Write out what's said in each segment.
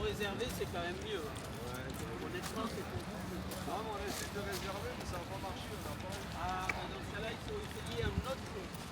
Réservé, c'est quand même mieux. Ouais, honnêtement, c'est pour vous. Non, mais on a essayé de réserver, mais ça n'a pas marché. On n'a pas... Ah, dans ce cas-là, il faut essayer un autre chose.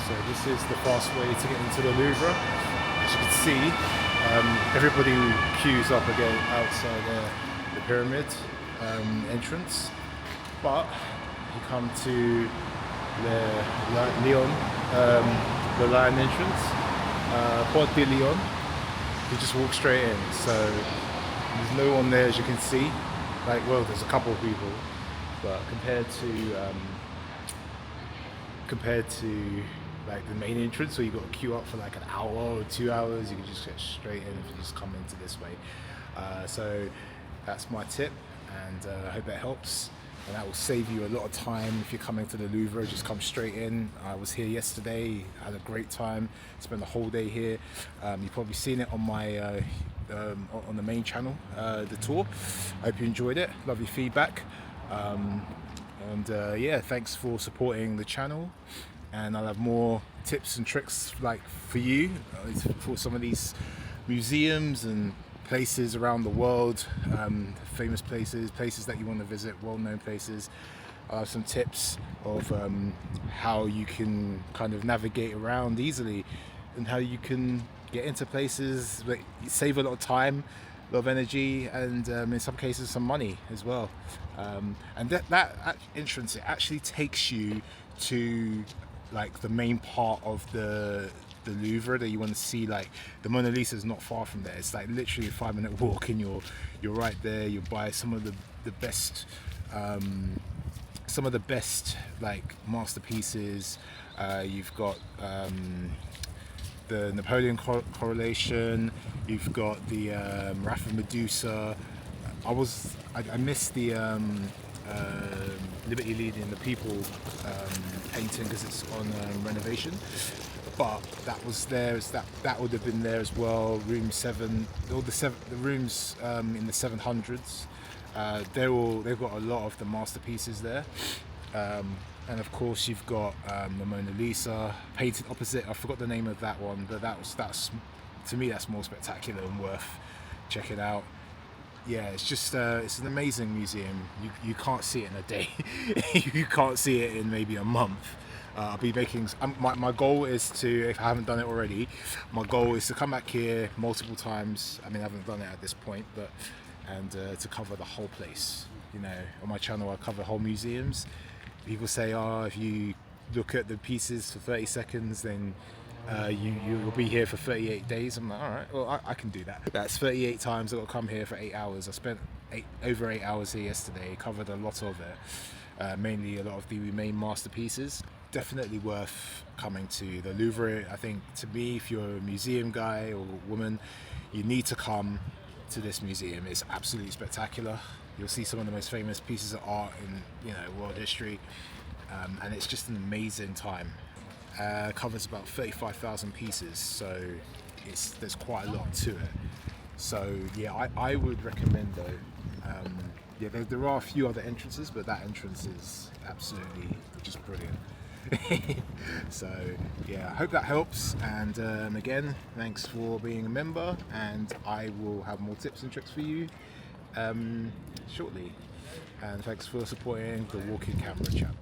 So this is the fast way to get into the Louvre. As you can see, everybody queues up again outside the pyramid entrance. But you come to the Lion entrance, Porte de Lion. You just walk straight in. So there's no one there, as you can see. Like, well, there's a couple of people, but compared to like the main entrance, where you got to queue up for like an hour or 2 hours, you can just get straight in if you just come into this way. So that's my tip, and I hope that helps, and that will save you a lot of time if you're coming to the Louvre. Just come straight in. I was here yesterday, had a great time, spent the whole day here. You've probably seen it on my on the main channel, the tour. I hope you enjoyed it. Love your feedback. Yeah, thanks for supporting the channel, and I'll have more tips and tricks like for you for some of these museums and places around the world, famous places that you want to visit, well-known places. I'll have some tips of how you can kind of navigate around easily, and how you can get into places that save a lot of time, a lot of energy, and in some cases some money as well. And that entrance, it actually takes you to like the main part of the Louvre that you want to see. Like the Mona Lisa is not far from there. It's like literally a 5-minute walk, and you're right there. You buy some of the best like masterpieces. You've got the Napoleon correlation. You've got the Wrath of Medusa. I missed the Liberty Leading the People painting because it's on renovation, but that was there. That would have been there as well. Room 7, all the rooms in the 700s. They've got a lot of the masterpieces there. And of course you've got the Mona Lisa painted opposite. I forgot the name of that one, but that's to me that's more spectacular and worth checking out. Yeah, it's just it's an amazing museum. You can't see it in a day. You can't see it in maybe a month. I'll be making my goal is to, if I haven't done it already, my goal is to come back here multiple times. I mean, I haven't done it at this point, but to cover the whole place. You know, on my channel I cover whole museums. People say, oh, if you look at the pieces for 30 seconds, then you'll be here for 38 days. I'm like, all right, well, I can do that. That's 38 times I've got to come here for 8 hours. I spent over 8 hours here yesterday, covered a lot of it, mainly a lot of the main masterpieces. Definitely worth coming to the Louvre. I think, to me, if you're a museum guy or woman, you need to come to this museum. It's absolutely spectacular. You'll see some of the most famous pieces of art in world history, and it's just an amazing time. Covers about 35,000 pieces, so there's quite a lot to it. So yeah, I would recommend though. Yeah, there are a few other entrances, but that entrance is absolutely just brilliant. So yeah, I hope that helps, and again, thanks for being a member, and I will have more tips and tricks for you shortly, and thanks for supporting the Walking Camera channel.